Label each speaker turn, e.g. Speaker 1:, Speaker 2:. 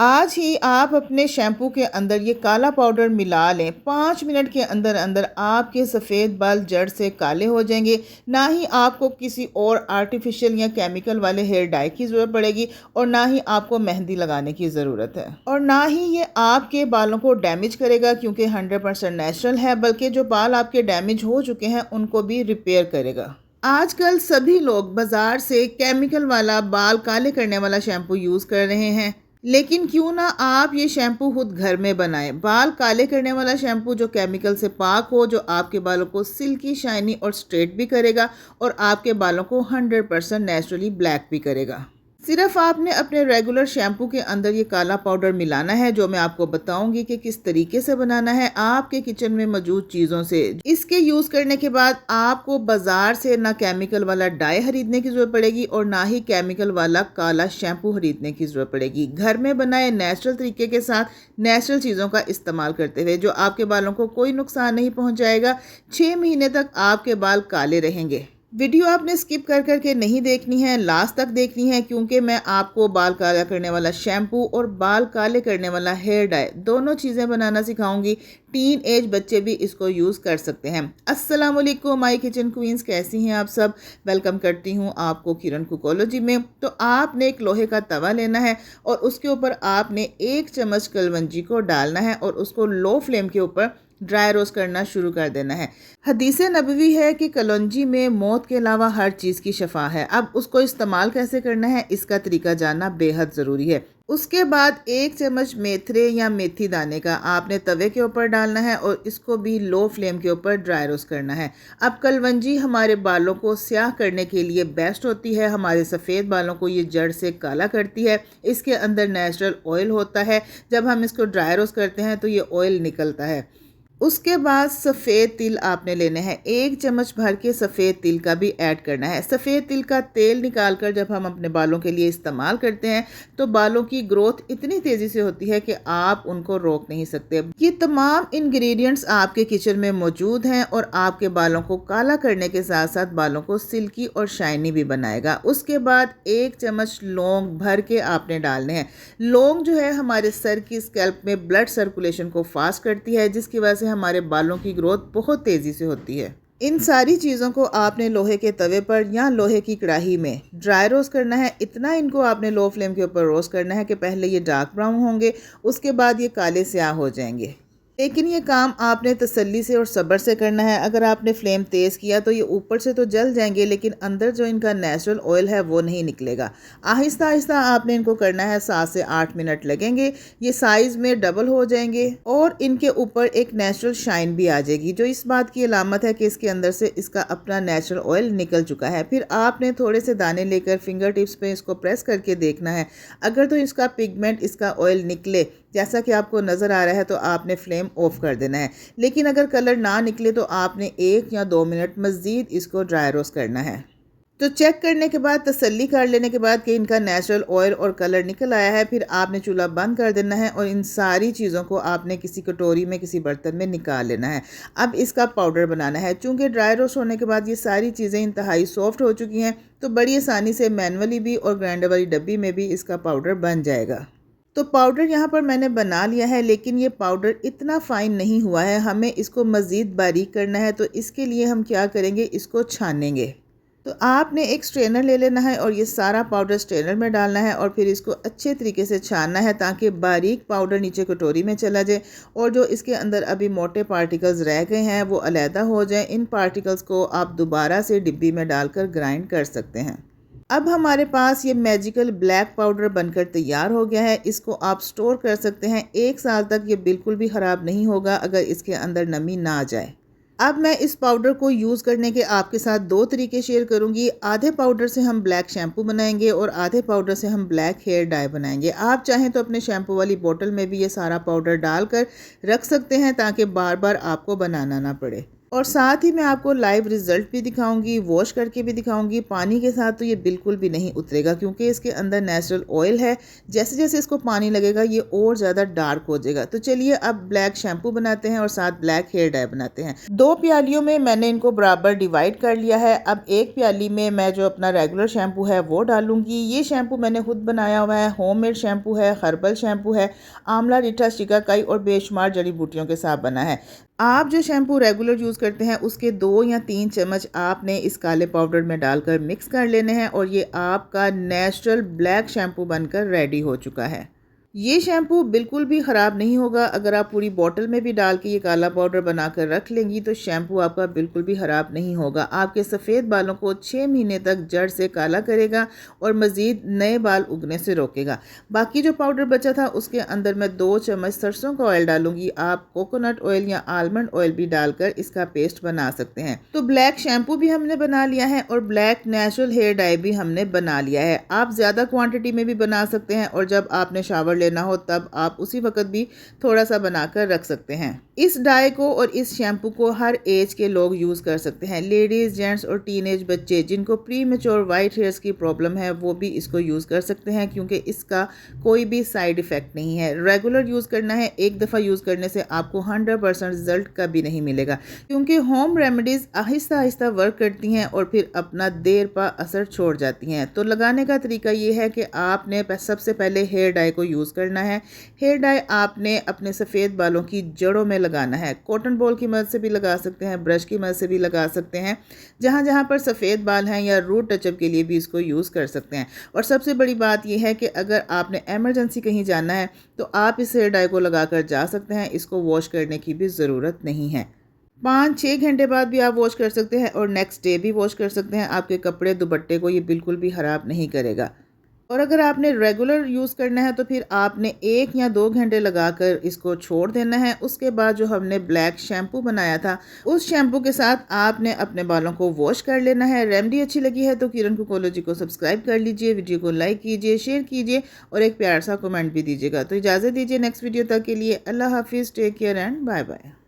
Speaker 1: आज ही आप अपने शैम्पू के अंदर ये काला पाउडर मिला लें। 5 मिनट के अंदर अंदर आपके सफ़ेद बाल जड़ से काले हो जाएंगे। ना ही आपको किसी और आर्टिफिशियल या केमिकल वाले हेयर डाई की ज़रूरत पड़ेगी और ना ही आपको मेहंदी लगाने की ज़रूरत है और ना ही ये आपके बालों को डैमेज करेगा, क्योंकि 100% नेचुरल है, बल्कि जो बाल आपके डैमेज हो चुके हैं उनको भी रिपेयर करेगा। आजकल सभी लोग बाज़ार से केमिकल वाला बाल काले करने वाला शैम्पू यूज़ कर रहे हैं, लेकिन क्यों ना आप ये शैम्पू खुद घर में बनाएं। बाल काले करने वाला शैम्पू जो केमिकल से पाक हो, जो आपके बालों को सिल्की, शाइनी और स्ट्रेट भी करेगा और आपके बालों को 100% नेचुरली ब्लैक भी करेगा। सिर्फ आपने अपने रेगुलर शैम्पू के अंदर ये काला पाउडर मिलाना है, जो मैं आपको बताऊंगी कि किस तरीके से बनाना है आपके किचन में मौजूद चीज़ों से। इसके यूज़ करने के बाद आपको बाज़ार से ना केमिकल वाला डाई खरीदने की ज़रूरत पड़ेगी और ना ही केमिकल वाला काला शैम्पू खरीदने की ज़रूरत पड़ेगी। घर में बनाए नेचुरल तरीके के साथ नेचुरल चीज़ों का इस्तेमाल करते हुए जो आपके बालों को कोई नुकसान नहीं पहुँचाएगा। 6 महीने तक आपके बाल काले रहेंगे। वीडियो आपने स्किप कर करके नहीं देखनी है, लास्ट तक देखनी है, क्योंकि मैं आपको बाल काला करने वाला शैम्पू और बाल काले करने वाला हेयर डाई दोनों चीज़ें बनाना सिखाऊंगी। टीन एज बच्चे भी इसको यूज़ कर सकते हैं। अस्सलाम वालेकुम माय किचन क्वींस, कैसी हैं आप सब। वेलकम करती हूँ आपको किरण कुकोलॉजी में। तो आपने एक लोहे का तवा लेना है और उसके ऊपर आपने 1 चम्मच कलवंजी को डालना है और उसको लो फ्लेम के ऊपर ड्राई रोस्ट करना शुरू कर देना है। हदीस नबवी है कि कलौंजी में मौत के अलावा हर चीज़ की शफा है। अब उसको इस्तेमाल कैसे करना है, इसका तरीका जानना बेहद ज़रूरी है। उसके बाद 1 चम्मच मेथरे या मेथी दाने का आपने तवे के ऊपर डालना है और इसको भी लो फ्लेम के ऊपर ड्राई रोस्ट करना है। अब कलवंजी हमारे बालों को स्याह करने के लिए बेस्ट होती है। हमारे सफ़ेद बालों को ये जड़ से काला करती है। इसके अंदर नेचुरल ऑयल होता है। जब हम इसको ड्राई रोस्ट करते हैं तो ये ऑयल निकलता है। उसके बाद सफ़ेद तिल आपने लेने हैं। 1 चम्मच भर के सफ़ेद तिल का भी ऐड करना है। सफ़ेद तिल का तेल निकाल कर जब हम अपने बालों के लिए इस्तेमाल करते हैं तो बालों की ग्रोथ इतनी तेज़ी से होती है कि आप उनको रोक नहीं सकते। ये तमाम इंग्रेडिएंट्स आपके किचन में मौजूद हैं और आपके बालों को काला करने के साथ साथ बालों को सिल्की और शाइनी भी बनाएगा। उसके बाद 1 चम्मच लौंग भर के आपने डालने हैं। लौंग जो है हमारे सर की स्कैल्प में ब्लड सर्कुलेशन को फास्ट करती है, जिसकी वजह से हमारे बालों की ग्रोथ बहुत तेज़ी से होती है। इन सारी चीज़ों को आपने लोहे के तवे पर या लोहे की कढ़ाई में ड्राई रोस्ट करना है। इतना इनको आपने लो फ्लेम के ऊपर रोस्ट करना है कि पहले ये डार्क ब्राउन होंगे, उसके बाद ये काले स्याह हो जाएंगे। लेकिन ये काम आपने तसल्ली से और सब्र से करना है। अगर आपने फ्लेम तेज़ किया तो ये ऊपर से तो जल जाएंगे, लेकिन अंदर जो इनका नेचुरल ऑयल है वो नहीं निकलेगा। आहिस्ता आहिस्ता आपने इनको करना है। 7 से 8 मिनट लगेंगे। ये साइज़ में डबल हो जाएंगे और इनके ऊपर एक नेचुरल शाइन भी आ जाएगी, जो इस बात की अलामत है कि इसके अंदर से इसका अपना नेचुरल ऑयल निकल चुका है। फिर आपने थोड़े से दाने लेकर फिंगर टिप्स पे इसको प्रेस करके देखना है। अगर तो इसका पिगमेंट, इसका ऑयल निकले जैसा कि आपको नज़र आ रहा है तो आपने फ्लेम ऑफ कर देना है। लेकिन अगर कलर ना निकले तो आपने 1 या 2 मिनट मज़ीद इसको ड्राई रोस्ट करना है। तो चेक करने के बाद, तसल्ली कर लेने के बाद कि इनका नेचुरल ऑयल और कलर निकल आया है, फिर आपने चूल्हा बंद कर देना है और इन सारी चीज़ों को आपने किसी कटोरी में, किसी बर्तन में निकाल लेना है। अब इसका पाउडर बनाना है। चूँकि ड्राई रोस्ट होने के बाद ये सारी चीज़ें इंतहाई सॉफ्ट हो चुकी हैं, तो बड़ी आसानी से मैनुअली भी और ग्राइंडर वाली डब्बी में भी इसका पाउडर बन जाएगा। तो पाउडर यहाँ पर मैंने बना लिया है, लेकिन ये पाउडर इतना फ़ाइन नहीं हुआ है। हमें इसको मज़ीद बारीक करना है। तो इसके लिए हम क्या करेंगे, इसको छानेंगे। तो आपने एक स्ट्रेनर ले लेना है और ये सारा पाउडर स्ट्रेनर में डालना है और फिर इसको अच्छे तरीके से छानना है, ताकि बारीक पाउडर नीचे कटोरी में चला जाए और जो इसके अंदर अभी मोटे पार्टिकल्स रह गए हैं वो अलहदा हो जाए। इन पार्टिकल्स को आप दोबारा से डिब्बी में डालकर ग्राइंड कर सकते हैं। अब हमारे पास ये मैजिकल ब्लैक पाउडर बनकर तैयार हो गया है। इसको आप स्टोर कर सकते हैं 1 साल तक। ये बिल्कुल भी ख़राब नहीं होगा अगर इसके अंदर नमी ना आ जाए। अब मैं इस पाउडर को यूज़ करने के आपके साथ 2 तरीके शेयर करूंगी। आधे पाउडर से हम ब्लैक शैम्पू बनाएंगे और आधे पाउडर से हम ब्लैक हेयर डाई बनाएंगे। आप चाहें तो अपने शैम्पू वाली बोतल में भी ये सारा पाउडर डालकर रख सकते हैं, ताकि बार बार आपको बनाना ना पड़े। और साथ ही मैं आपको लाइव रिज़ल्ट भी दिखाऊंगी, वॉश करके भी दिखाऊंगी। पानी के साथ तो ये बिल्कुल भी नहीं उतरेगा क्योंकि इसके अंदर नेचुरल ऑयल है। जैसे जैसे इसको पानी लगेगा ये और ज़्यादा डार्क हो जाएगा। तो चलिए अब ब्लैक शैम्पू बनाते हैं और साथ ब्लैक हेयर डाई बनाते हैं। 2 प्यालियों में मैंने इनको बराबर डिवाइड कर लिया है। अब एक प्याली में मैं जो अपना रेगुलर शैम्पू है वो डालूंगी। ये शैम्पू मैंने खुद बनाया हुआ है, होममेड शैम्पू है, हर्बल शैम्पू है, आंवला, रीठा, शिकाकाई और बेशुमार जड़ी बूटियों के साथ बना है। आप जो शैम्पू रेगुलर यूज़ करते हैं उसके 2 या 3 चम्मच आपने इस काले पाउडर में डालकर मिक्स कर लेने हैं और ये आपका नेचुरल ब्लैक शैम्पू बनकर रेडी हो चुका है। ये शैम्पू बिल्कुल भी ख़राब नहीं होगा। अगर आप पूरी बॉटल में भी डाल के ये काला पाउडर बनाकर रख लेंगी तो शैम्पू आपका बिल्कुल भी ख़राब नहीं होगा। आपके सफ़ेद बालों को 6 महीने तक जड़ से काला करेगा और मज़ीद नए बाल उगने से रोकेगा। बाकी जो पाउडर बचा था उसके अंदर मैं 2 चम्मच सरसों का ऑयल डालूंगी। आप कोकोनट ऑयल या आलमंड ऑयल भी डालकर इसका पेस्ट बना सकते हैं। तो ब्लैक शैम्पू भी हमने बना लिया है और ब्लैक नेचुरल हेयर डाई भी हमने बना लिया है। आप ज़्यादा क्वान्टिटी में भी बना सकते हैं और जब आपने शावर लेना हो तब आप उसी वक्त भी थोड़ा सा बनाकर रख सकते हैं। इस डाई को और इस शैम्पू को हर एज के लोग यूज़ कर सकते हैं। लेडीज़, जेंट्स और टीनेज बच्चे जिनको प्री मैच्योर वाइट हेयर्स की प्रॉब्लम है वो भी इसको यूज़ कर सकते हैं क्योंकि इसका कोई भी साइड इफ़ेक्ट नहीं है। रेगुलर यूज़ करना है, एक दफ़ा यूज़ करने से आपको 100% रिजल्ट कभी नहीं मिलेगा क्योंकि home remedies Aahista Aahista work करती हैं और फिर अपना देर पा असर छोड़ जाती हैं। तो लगाने का तरीका ये है कि आपने सबसे पहले हेयर डाई को यूज़ करना है। हेयर डाई आपने अपने सफ़ेद बालों की जड़ों में लगाना है। कॉटन बॉल की मदद से भी लगा सकते हैं, ब्रश की मदद से भी लगा सकते हैं। जहाँ जहाँ पर सफ़ेद बाल हैं या रूट टचअप के लिए भी इसको यूज़ कर सकते हैं। और सबसे बड़ी बात यह है कि अगर आपने एमरजेंसी कहीं जाना है तो आप इस हेयर डाई को लगा कर जा सकते हैं। इसको वॉश करने की भी ज़रूरत नहीं है। 5-6 घंटे बाद भी आप वॉश कर सकते हैं और नेक्स्ट डे भी वॉश कर सकते हैं। आपके कपड़े दुपट्टे को ये बिल्कुल भी ख़राब नहीं करेगा। और अगर आपने रेगुलर यूज़ करना है तो फिर आपने 1 या 2 घंटे लगाकर इसको छोड़ देना है। उसके बाद जो हमने ब्लैक शैम्पू बनाया था उस शैम्पू के साथ आपने अपने बालों को वॉश कर लेना है। रेमेडी अच्छी लगी है तो किरण कुकोलॉजी को सब्सक्राइब कर लीजिए, वीडियो को लाइक कीजिए, शेयर कीजिए और एक प्यार सा कमेंट भी दीजिएगा। तो इजाज़त दीजिए नेक्स्ट वीडियो तक के लिए। अल्लाह हाफिज़, take care and bye bye.